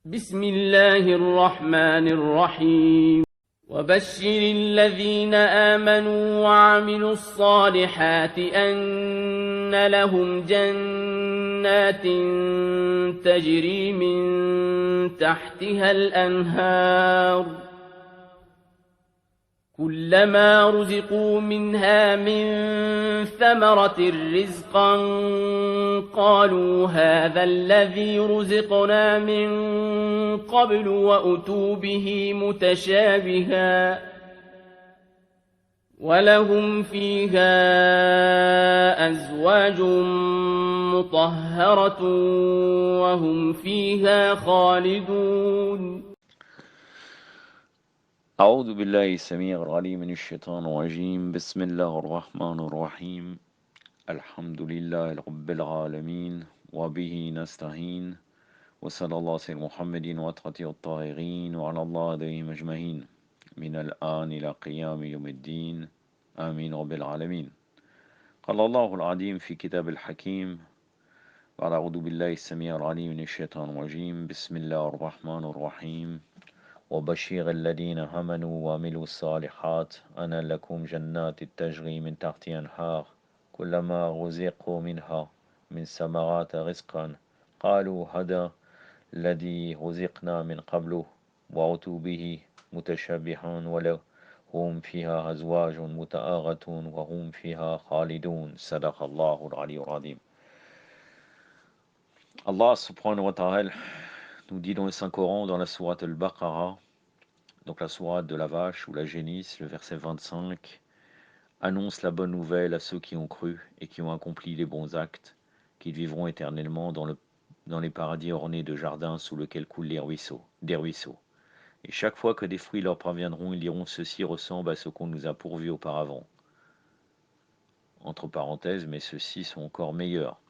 بسم الله الرحمن الرحيم وبشر الذين آمنوا وعملوا الصالحات أن لهم جنات تجري من تحتها الأنهار كلما رزقوا منها من ثمرة رزقا قالوا هذا الذي رزقنا من قبل وأتوا به متشابها ولهم فيها أزواج مطهرة وهم فيها خالدون. أعوذ بالله السميع العليم من الشيطان الرجيم. بسم الله الرحمن الرحيم. الحمد لله رب العالمين وبه نستعين وصلى الله على محمد وأطهره الطاهرين وعلى الله عليهم أجمعين من الآن إلى قيام يوم الدين آمين رب العالمين. قال الله العظيم في كتاب الحكيم بعد أعوذ بالله السميع العليم من الشيطان الرجيم. بسم الله الرحمن الرحيم. وبشر الذين آمنوا وعملوا الصالحات أن لكم جنات تجري من تحتها أنهار كلما رزقوا منها من ثمرات رزقا قالوا هذا الذي رزقنا من قبل وأتوا به متشابها ولهم فيها أزواج مطهرة وهم فيها خالدون. صدق الله العلي العظيم. Allah subhanahu wa ta'ala nous dit dans le Saint-Coran, dans la sourate Al-Baqarah, donc la sourate de la vache ou la génisse, le verset 25, annonce la bonne nouvelle à ceux qui ont cru et qui ont accompli les bons actes, qu'ils vivront éternellement dans les paradis ornés de jardins sous lesquels coulent des ruisseaux. Et chaque fois que des fruits leur parviendront, ils diront ceci ressemble à ce qu'on nous a pourvu auparavant. Entre parenthèses, mais ceux-ci sont encore meilleurs.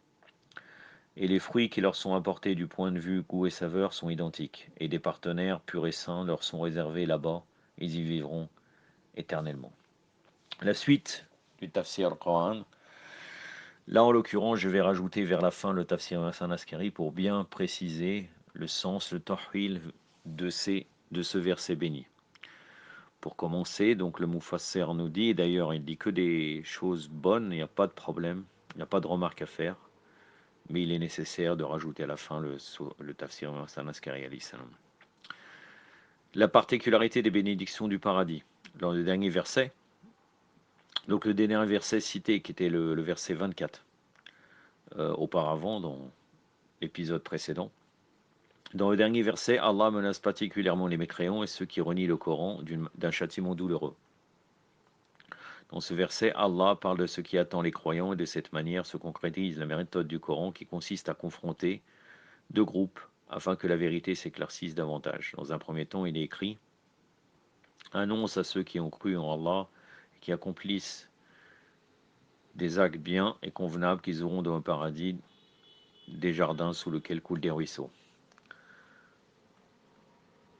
Et les fruits qui leur sont apportés du point de vue goût et saveur sont identiques, et des partenaires purs et sains leur sont réservés là-bas, ils y vivront éternellement. La suite du Tafsir al-Quran, là en l'occurrence je vais rajouter vers la fin le Tafsir Hassan Askari pour bien préciser le sens, le tahwil de ce verset béni. Pour commencer, donc le Mufassir nous dit, et d'ailleurs il dit que des choses bonnes, il n'y a pas de problème, il n'y a pas de remarque à faire, mais il est nécessaire de rajouter à la fin le Tafsir Hassan Askari alayhi salam. La particularité des bénédictions du paradis. Dans le dernier verset, donc le dernier verset cité, qui était le verset 24, auparavant, dans l'épisode précédent, dans le dernier verset, Allah menace particulièrement les mécréants et ceux qui renient le Coran d'un châtiment douloureux. Dans ce verset, Allah parle de ce qui attend les croyants et de cette manière se concrétise la méthode du Coran qui consiste à confronter deux groupes afin que la vérité s'éclaircisse davantage. Dans un premier temps, il est écrit « Annonce à ceux qui ont cru en Allah et qui accomplissent des actes bien et convenables qu'ils auront dans le paradis des jardins sous lesquels coulent des ruisseaux. »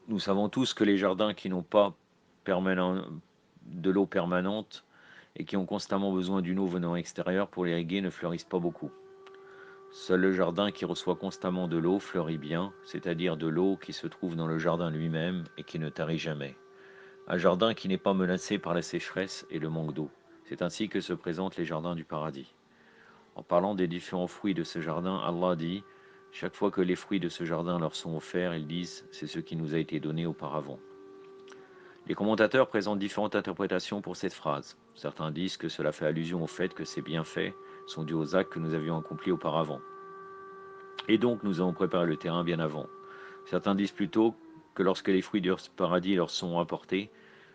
Nous savons tous que les jardins qui n'ont pas de l'eau permanente et qui ont constamment besoin d'une eau venant extérieure pour l'irriguer ne fleurissent pas beaucoup. Seul le jardin qui reçoit constamment de l'eau fleurit bien, c'est-à-dire de l'eau qui se trouve dans le jardin lui-même et qui ne tarit jamais. Un jardin qui n'est pas menacé par la sécheresse et le manque d'eau. C'est ainsi que se présentent les jardins du paradis. En parlant des différents fruits de ce jardin, Allah dit « Chaque fois que les fruits de ce jardin leur sont offerts, ils disent « C'est ce qui nous a été donné auparavant ». Les commentateurs présentent différentes interprétations pour cette phrase. Certains disent que cela fait allusion au fait que ces bienfaits sont dus aux actes que nous avions accomplis auparavant. Et donc nous avons préparé le terrain bien avant. Certains disent plutôt que lorsque les fruits du paradis leur sont apportés,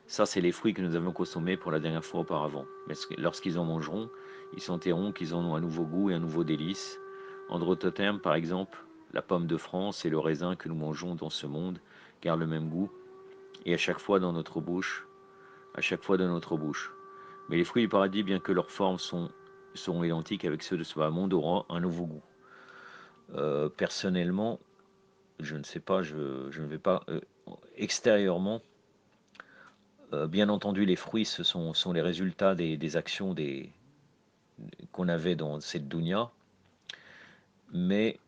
ça c'est les fruits que nous avions consommés pour la dernière fois auparavant. Mais lorsqu'ils en mangeront, ils sentiront qu'ils en ont un nouveau goût et un nouveau délice. En d'autres termes, par exemple, la pomme de France et le raisin que nous mangeons dans ce monde gardent le même goût, et à chaque fois dans notre bouche, Mais les fruits du paradis, bien que leurs formes seront identiques avec ceux de ce bas monde, auront un nouveau goût. Personnellement, je ne sais pas, je ne vais pas extérieurement. Bien entendu, les fruits, ce sont les résultats des actions qu'on avait dans cette dunya. Mais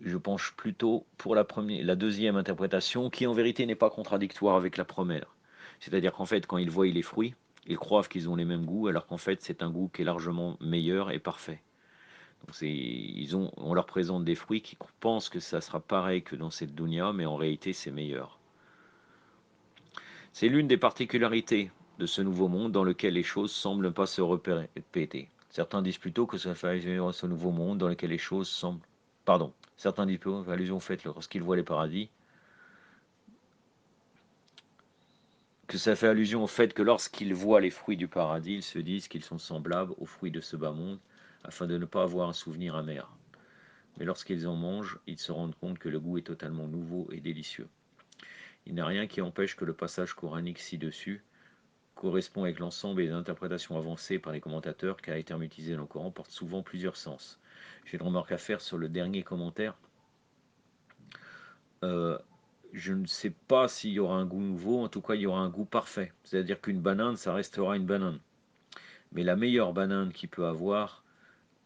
je penche plutôt pour la deuxième interprétation, qui en vérité n'est pas contradictoire avec la première. C'est-à-dire qu'en fait, quand ils voient les fruits, ils croient qu'ils ont les mêmes goûts, alors qu'en fait, c'est un goût qui est largement meilleur et parfait. Donc on leur présente des fruits qui pensent que ça sera pareil que dans cette dunya, mais en réalité, c'est meilleur. C'est l'une des particularités de ce nouveau monde dans lequel les choses semblent ne pas se répéter. Certains disent plutôt que ça fait allusion à ce nouveau monde dans lequel les choses semblent... Pardon. Certains disent plutôt allusion au fait lorsqu'ils voient les paradis, que ça fait allusion au fait que lorsqu'ils voient les fruits du paradis, ils se disent qu'ils sont semblables aux fruits de ce bas monde, afin de ne pas avoir un souvenir amer. Mais lorsqu'ils en mangent, ils se rendent compte que le goût est totalement nouveau et délicieux. Il n'y a rien qui empêche que le passage coranique ci-dessus correspond avec l'ensemble des interprétations avancées par les commentateurs, car les termes utilisés dans le Coran portent souvent plusieurs sens. J'ai une remarque à faire sur le dernier commentaire. Euh, je ne sais pas s'il y aura un goût nouveau, en tout cas il y aura un goût parfait. C'est-à-dire qu'une banane, ça restera une banane. Mais la meilleure banane qu'il peut avoir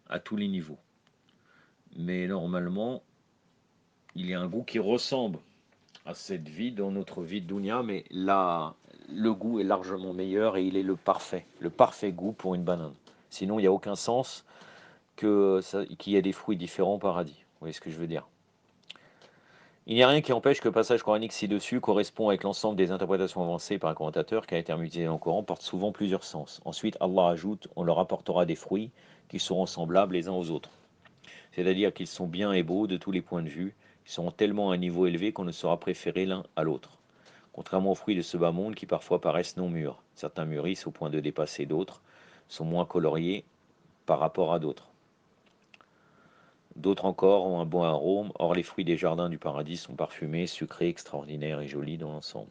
à tous les niveaux. Mais normalement, il y a un goût qui ressemble à cette vie, dans notre vie de dunya, mais là, le goût est largement meilleur et il est le parfait goût pour une banane. Sinon, il n'y a aucun sens qu'il y ait des fruits différents au paradis. Vous voyez ce que je veux dire? Il n'y a rien qui empêche que le passage coranique ci-dessus correspond avec l'ensemble des interprétations avancées par un commentateur, car les termes utilisés dans le Coran portent souvent plusieurs sens. Ensuite, Allah ajoute, on leur apportera des fruits qui seront semblables les uns aux autres. C'est-à-dire qu'ils sont bien et beaux de tous les points de vue, ils seront tellement à un niveau élevé qu'on ne saura préférer l'un à l'autre. Contrairement aux fruits de ce bas monde qui parfois paraissent non mûrs, certains mûrissent au point de dépasser d'autres, sont moins coloriés par rapport à d'autres. D'autres encore ont un bon arôme, or les fruits des jardins du paradis sont parfumés, sucrés, extraordinaires et jolis dans l'ensemble.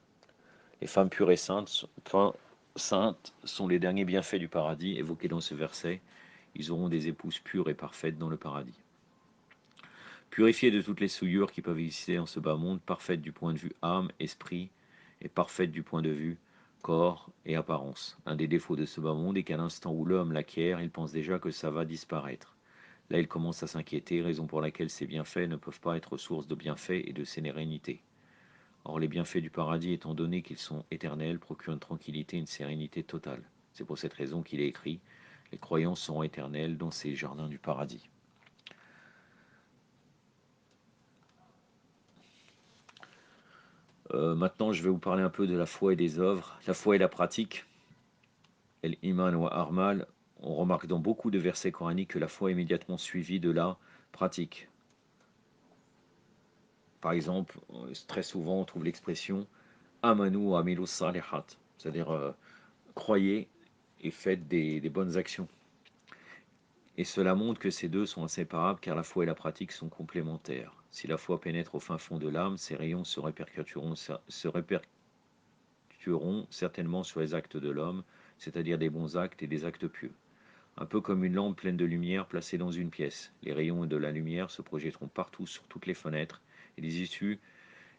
Les femmes pures et saintes sont les derniers bienfaits du paradis évoqués dans ce verset. Ils auront des épouses pures et parfaites dans le paradis. Purifiées de toutes les souillures qui peuvent exister en ce bas monde, parfaites du point de vue âme, esprit, et parfaites du point de vue corps et apparence. Un des défauts de ce bas monde est qu'à l'instant où l'homme l'acquiert, il pense déjà que ça va disparaître. Là, il commence à s'inquiéter, raison pour laquelle ces bienfaits ne peuvent pas être source de bienfaits et de sérénité. Or, les bienfaits du paradis, étant donné qu'ils sont éternels, procurent une tranquillité et une sérénité totale. C'est pour cette raison qu'il est écrit « Les croyants seront éternels dans ces jardins du paradis ». Maintenant, je vais vous parler un peu de la foi et des œuvres. La foi et la pratique, el-iman wa armal, on remarque dans beaucoup de versets coraniques que la foi est immédiatement suivie de la pratique. Par exemple, très souvent, on trouve l'expression amanu wa amilu salihat, c'est-à-dire croyez et faites des bonnes actions. Et cela montre que ces deux sont inséparables car la foi et la pratique sont complémentaires. Si la foi pénètre au fin fond de l'âme, ses rayons se répercuteront certainement sur les actes de l'homme, c'est-à-dire des bons actes et des actes pieux. Un peu comme une lampe pleine de lumière placée dans une pièce. Les rayons de la lumière se projetteront partout sur toutes les fenêtres et les issues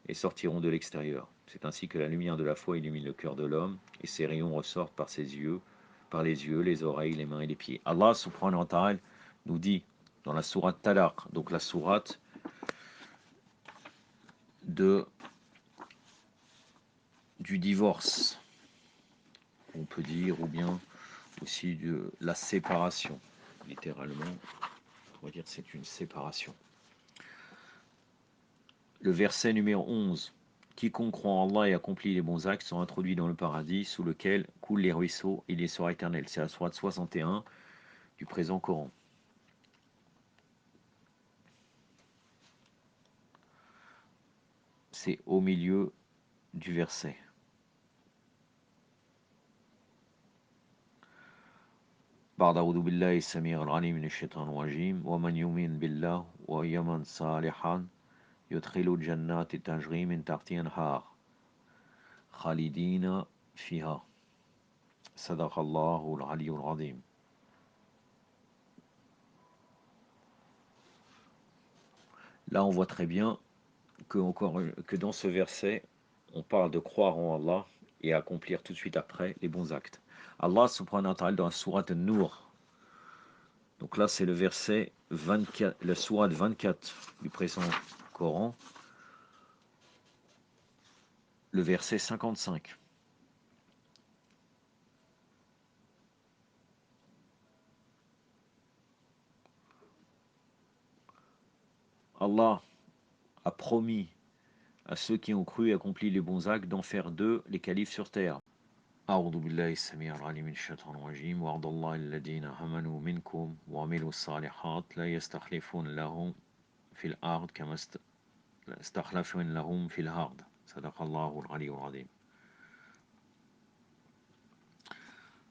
et sortiront de l'extérieur. C'est ainsi que la lumière de la foi illumine le cœur de l'homme et ses rayons ressortent par ses yeux, par les yeux, les oreilles, les mains et les pieds. Allah subhanahu wa ta'ala nous dit dans la sourate Talaq, donc la sourate du divorce, on peut dire, ou bien aussi de la séparation. Littéralement, on va dire que c'est une séparation. Le verset numéro 11. Quiconque croit en Allah et accomplit les bons actes sera introduit dans le paradis sous lequel coulent les ruisseaux et il y sera éternel. C'est la sourate 61 du présent Coran. C'est au milieu du verset. بعد أعوذ بالله السميع العليم من الشيطان الرجيم ومن يؤمن بالله ويعمل صالحا يدخل جنات تجري من تحتها الأنهار خالدين فيها صدق الله العلي العظيم. Là, on voit très bien que dans ce verset, on parle de croire en Allah et accomplir tout de suite après les bons actes. Allah subhanahu wa ta'ala dans la sourate An-Nur, donc là c'est le verset 24, la sourate 24 du présent Coran, le verset 55. Allah a promis à ceux qui ont cru et accompli les bons actes d'en faire d'eux les califes sur terre. أعوذ بالله السميع العليم من الشيطان الرجيم وعد الله الذين آمنوا منكم وعملوا الصالحات لا يستخلفون لهم في الأرض كما استخلفون لهم في الأرض صدق الله العلي العظيم.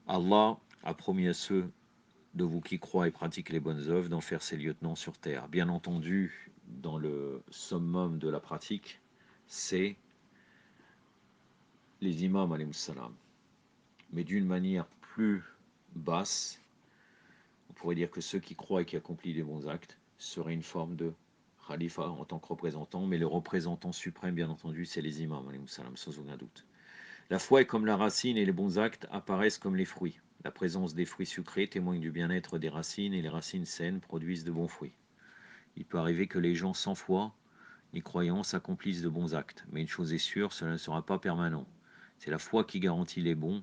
Allah a promis à ceux de vous qui croient et pratiquent les bonnes œuvres d'en faire ses lieutenants sur terre. Bien entendu, dans le summum de la pratique, c'est les imams alayhimus salam. Mais d'une manière plus basse, on pourrait dire que ceux qui croient et qui accomplissent les bons actes seraient une forme de khalifa en tant que représentant, mais le représentant suprême, bien entendu, c'est les imams alayhimus salam, sans aucun doute. La foi est comme la racine et les bons actes apparaissent comme les fruits. La présence des fruits sucrés témoigne du bien-être des racines et les racines saines produisent de bons fruits. Il peut arriver que les gens sans foi ni croyance accomplissent de bons actes, mais une chose est sûre, cela ne sera pas permanent. C'est la foi qui garantit les bons,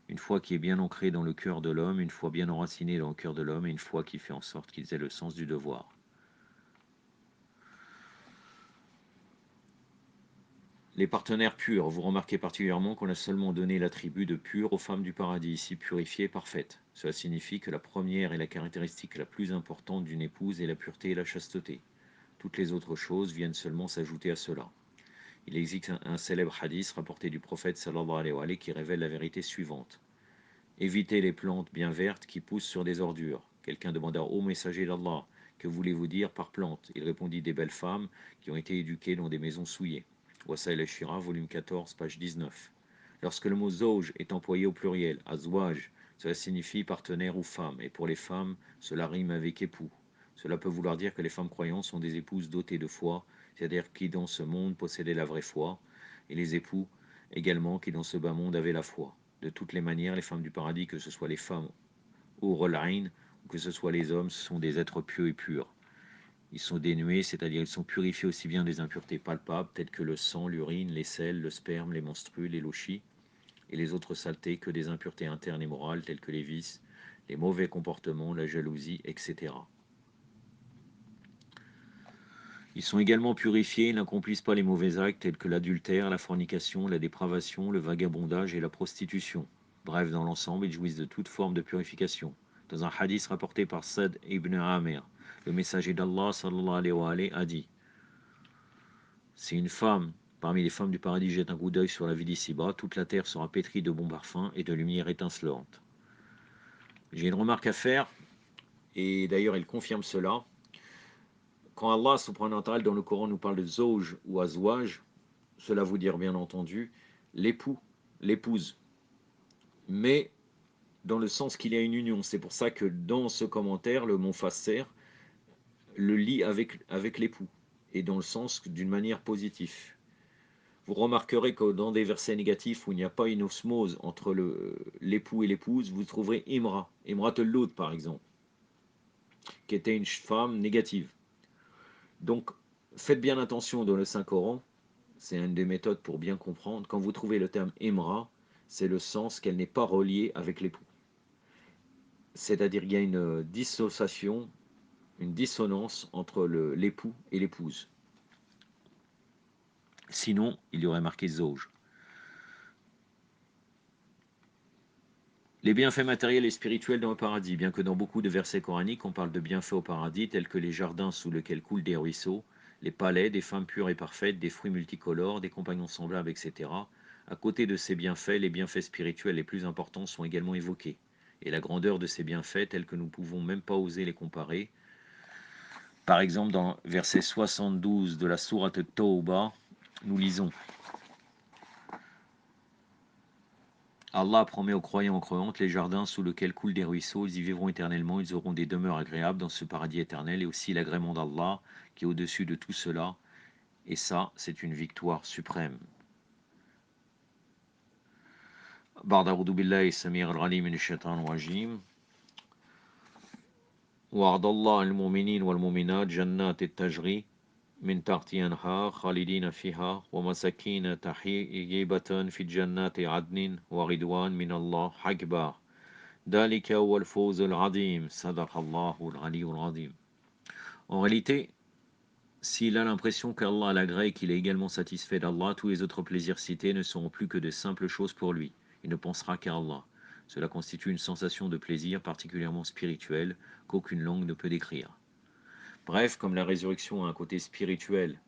une foi qui est bien ancrée dans le cœur de l'homme, une foi bien enracinée dans le cœur de l'homme, et une foi qui fait en sorte qu'ils aient le sens du devoir. Les partenaires purs, vous remarquez particulièrement qu'on a seulement donné l'attribut de pur aux femmes du paradis, ici purifiées et parfaites. Cela signifie que la première est la caractéristique la plus importante d'une épouse est la pureté et la chasteté. Toutes les autres choses viennent seulement s'ajouter à cela. Il existe un célèbre hadith rapporté du prophète sallallahu alayhi wa sallam qui révèle la vérité suivante. Évitez les plantes bien vertes qui poussent sur des ordures. Quelqu'un demanda au messager d'Allah, que voulez-vous dire par plante? Il répondit des belles femmes qui ont été éduquées dans des maisons souillées. Wasail al-Shira, volume 14, page 19. Lorsque le mot zauj est employé au pluriel, azwaj, cela signifie partenaire ou femme, et pour les femmes, cela rime avec époux. Cela peut vouloir dire que les femmes croyantes sont des épouses dotées de foi, c'est-à-dire qui dans ce monde possédaient la vraie foi, et les époux également qui dans ce bas monde avaient la foi. De toutes les manières, les femmes du paradis, que ce soit les femmes ou Rolain, ou que ce soit les hommes, ce sont des êtres pieux et purs. Ils sont dénués, c'est-à-dire ils sont purifiés aussi bien des impuretés palpables, telles que le sang, l'urine, les selles, le sperme, les menstrues, les lochis, et les autres saletés, que des impuretés internes et morales, telles que les vices, les mauvais comportements, la jalousie, etc. Ils sont également purifiés, ils n'accomplissent pas les mauvais actes, tels que l'adultère, la fornication, la dépravation, le vagabondage et la prostitution. Bref, dans l'ensemble, ils jouissent de toute forme de purification. Dans un hadith rapporté par Sad ibn Amir, le messager d'Allah sallallahu alayhi wa alayhi, a dit: si une femme parmi les femmes du paradis jette un coup d'œil sur la vie d'ici-bas, toute la terre sera pétrie de bons parfums et de lumière étincelante. J'ai une remarque à faire, et d'ailleurs elle confirme cela. Quand Allah subhanahu wa ta'ala dans le Coran nous parle de zauj ou azwaj, cela veut dire bien entendu l'époux, l'épouse, mais dans le sens qu'il y a une union. C'est pour ça que dans ce commentaire, le Mufassir le lie avec l'époux, et dans le sens d'une manière positive. Vous remarquerez que dans des versets négatifs où il n'y a pas une osmose entre l'époux et l'épouse, vous trouverez Imra, Imrat al-Loud par exemple, qui était une femme négative. Donc, faites bien attention dans le Saint-Coran, c'est une des méthodes pour bien comprendre. Quand vous trouvez le terme Imra, c'est le sens qu'elle n'est pas reliée avec l'époux. C'est-à-dire qu'il y a une dissociation, une dissonance entre l'époux et l'épouse. Sinon, il y aurait marqué Zauj. Les bienfaits matériels et spirituels dans le paradis. Bien que dans beaucoup de versets coraniques, on parle de bienfaits au paradis, tels que les jardins sous lesquels coulent des ruisseaux, les palais, des femmes pures et parfaites, des fruits multicolores, des compagnons semblables, etc. À côté de ces bienfaits, les bienfaits spirituels les plus importants sont également évoqués. Et la grandeur de ces bienfaits, tels que nous ne pouvons même pas oser les comparer. Par exemple, dans verset 72 de la sourate Tawbah, nous lisons: Allah promet aux croyants et aux croyantes les jardins sous lesquels coulent des ruisseaux, ils y vivront éternellement, ils auront des demeures agréables dans ce paradis éternel, et aussi l'agrément d'Allah qui est au-dessus de tout cela, et ça, c'est une victoire suprême. بعد أعوذ بالله السميع العليم من الشيطان الرجيم وعد الله المؤمنين والمؤمنات جنات التجري من تحتها الأنهار خالدين فيها ومساكين طيبة في جنات عدن ورضوان من الله أكبر ذلك هو الفوز العظيم صدق الله العلي العظيم. En réalité, s'il a l'impression qu'Allah l'agrée et qu'il est également satisfait d'Allah, tous les autres plaisirs cités ne seront plus que de simples choses pour lui. Il ne pensera qu'à Allah. Cela constitue une sensation de plaisir particulièrement spirituelle qu'aucune langue ne peut décrire. Bref, comme la résurrection a un côté spirituel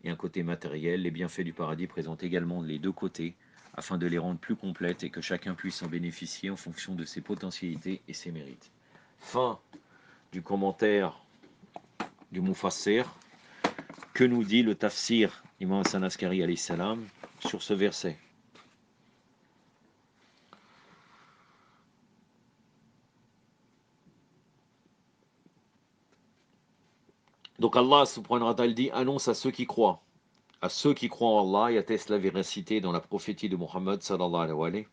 et un côté matériel, les bienfaits du paradis présentent également les deux côtés afin de les rendre plus complètes et que chacun puisse en bénéficier en fonction de ses potentialités et ses mérites. Fin du commentaire du Mufassir. Que nous dit le tafsir Imam Hassan Askari alayhi salam sur ce verset? Donc Allah subhanahu wa ta'ala dit annonce à ceux qui croient. À ceux qui croient en Allah et attestent la véracité dans la prophétie de Muhammad sallallahu alayhi wa sallam.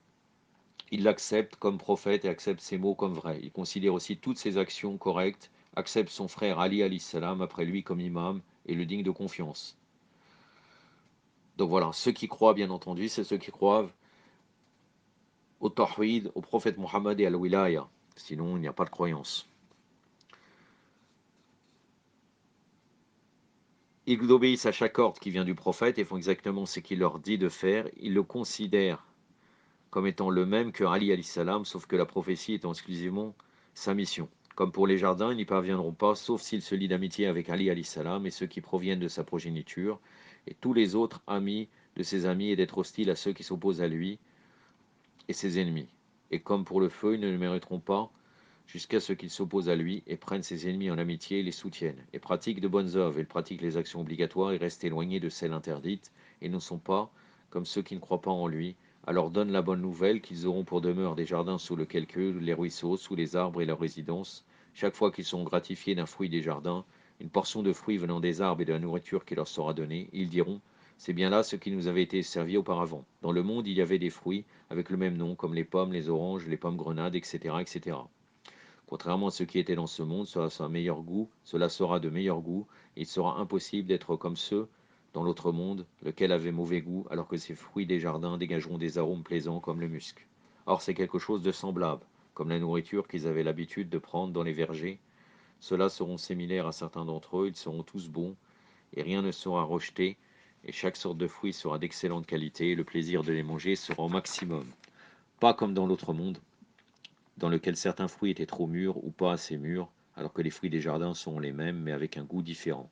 Il l'accepte comme prophète et accepte ses mots comme vrais. Il considère aussi toutes ses actions correctes, accepte son frère Ali alayhi salam après lui comme imam et le digne de confiance. Donc voilà, ceux qui croient bien entendu, c'est ceux qui croient au Tawhid, au prophète Muhammad et à l'Wilaya. Sinon, il n'y a pas de croyance. Ils obéissent à chaque ordre qui vient du prophète et font exactement ce qu'il leur dit de faire. Ils le considèrent comme étant le même que Ali alayhi salam, sauf que la prophétie étant exclusivement sa mission. Comme pour les jardins, ils n'y parviendront pas, sauf s'ils se lient d'amitié avec Ali alayhi salam et ceux qui proviennent de sa progéniture, et tous les autres amis de ses amis, et d'être hostiles à ceux qui s'opposent à lui et ses ennemis. Et comme pour le feu, ils ne le mériteront pas jusqu'à ce qu'ils s'opposent à lui et prennent ses ennemis en amitié et les soutiennent, et pratiquent de bonnes œuvres, et pratiquent les actions obligatoires et restent éloignés de celles interdites, et ne sont pas comme ceux qui ne croient pas en lui. Alors donne la bonne nouvelle qu'ils auront pour demeure des jardins sous lesquels coulent les ruisseaux, sous les arbres et leur résidence. Chaque fois qu'ils seront gratifiés d'un fruit des jardins, une portion de fruits venant des arbres et de la nourriture qui leur sera donnée, ils diront c'est bien là ce qui nous avait été servi auparavant. Dans le monde, il y avait des fruits avec le même nom, comme les pommes, les oranges, les pommes grenades, etc., etc. Contrairement à ce qui était dans ce monde, cela sera de meilleur goût, et il sera impossible d'être comme ceux dans l'autre monde, lequel avait mauvais goût, alors que ces fruits des jardins dégageront des arômes plaisants comme le musc. Or c'est quelque chose de semblable, comme la nourriture qu'ils avaient l'habitude de prendre dans les vergers. Ceux-là seront similaires à certains d'entre eux, ils seront tous bons, et rien ne sera rejeté, et chaque sorte de fruit sera d'excellente qualité, et le plaisir de les manger sera au maximum. Pas comme dans l'autre monde, dans lequel certains fruits étaient trop mûrs ou pas assez mûrs, alors que les fruits des jardins seront les mêmes, mais avec un goût différent.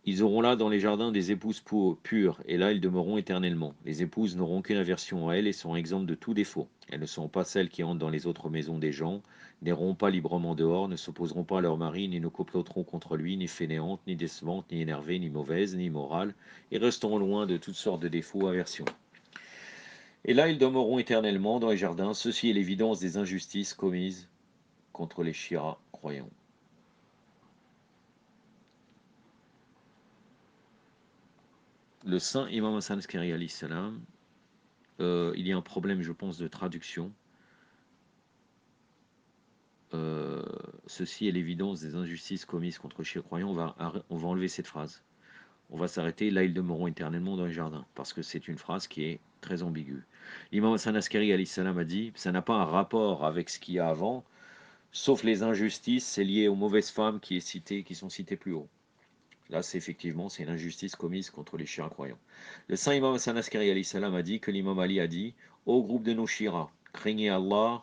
Ils auront là dans les jardins des épouses pures, et là ils demeureront éternellement. Les épouses n'auront aucune aversion à elles et seront exemptes de tout défaut. Elles ne seront pas celles qui entrent dans les autres maisons des gens, n'erront pas librement dehors, ne s'opposeront pas à leur mari, ni ne comploteront contre lui, ni fainéantes, ni décevantes, ni énervées, ni mauvaises, ni immorales, et resteront loin de toutes sortes de défauts ou aversions. Et là ils demeureront éternellement dans les jardins. Ceci est l'évidence des injustices commises contre les Shiras croyants. Le saint Imam Hassan Askari alayhi salam, il y a un problème, je pense, de traduction. Euh, Ceci est l'évidence des injustices commises contre les Shiras croyants. On va enlever cette phrase. On va s'arrêter. Là, ils demeureront éternellement dans les jardins, parce que c'est une phrase qui est très ambiguë. L'imam Hassan Askari alayhi salam a dit, ça n'a pas un rapport avec ce qu'il y a avant, sauf les injustices, c'est lié aux mauvaises femmes qui sont citées plus haut. Là, c'est l'injustice commise contre les Shiras croyants. Le saint imam Hassan Askari alayhi salam a dit que l'imam Ali a dit ô groupe de nos Shiras, craignez Allah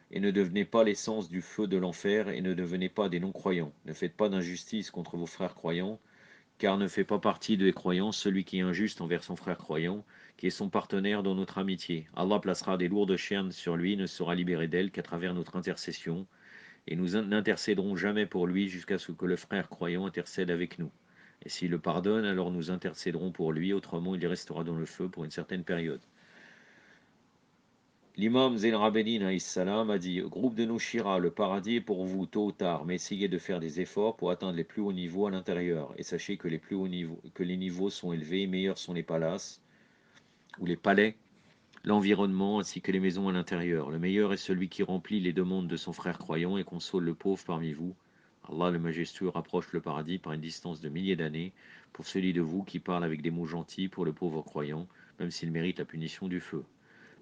et ne devenez pas l'essence du feu de l'enfer et ne devenez pas des non-croyants. Ne faites pas d'injustice contre vos frères croyants, car ne fait pas partie des croyants celui qui est injuste envers son frère croyant, qui est son partenaire dans notre amitié. Allah placera des lourdes chaînes sur lui, ne sera libéré d'elles qu'à travers notre intercession, et nous n'intercéderons jamais pour lui jusqu'à ce que le frère croyant intercède avec nous. Et s'il le pardonne, alors nous intercéderons pour lui, autrement il restera dans le feu pour une certaine période. L'imam Zayn al-Abidin alayhi salam a dit groupe de nos Shiras, le paradis est pour vous tôt ou tard, mais essayez de faire des efforts pour atteindre les plus hauts niveaux à l'intérieur. Et sachez que les niveaux sont élevés, meilleurs sont les palaces ou les palais l'environnement ainsi que les maisons à l'intérieur. Le meilleur est celui qui remplit les demandes de son frère croyant et console le pauvre parmi vous. Allah le majestueux rapproche le paradis par une distance de milliers d'années pour celui de vous qui parle avec des mots gentils pour le pauvre croyant, même s'il mérite la punition du feu.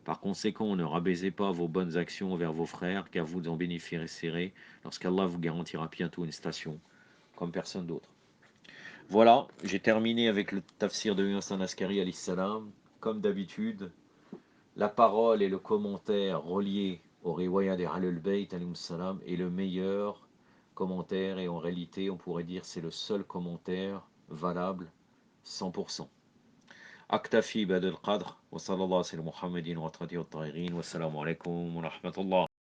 Par conséquent, ne rabaissez pas vos bonnes actions envers vos frères, car vous en bénéficierez lorsqu'Allah vous garantira bientôt une station, comme personne d'autre. Voilà, j'ai terminé avec le tafsir de Hassan Askari alayhi salam. Comme d'habitude, la parole et le commentaire relié au riwaya des Ahlul Bayt alayhi salam est le meilleur commentaire et en réalité, on pourrait dire c'est le seul commentaire valable 100%. أكتفي بهذا القدر وصلى الله على محمد وعلى آله الطاهرين والسلام عليكم ورحمة الله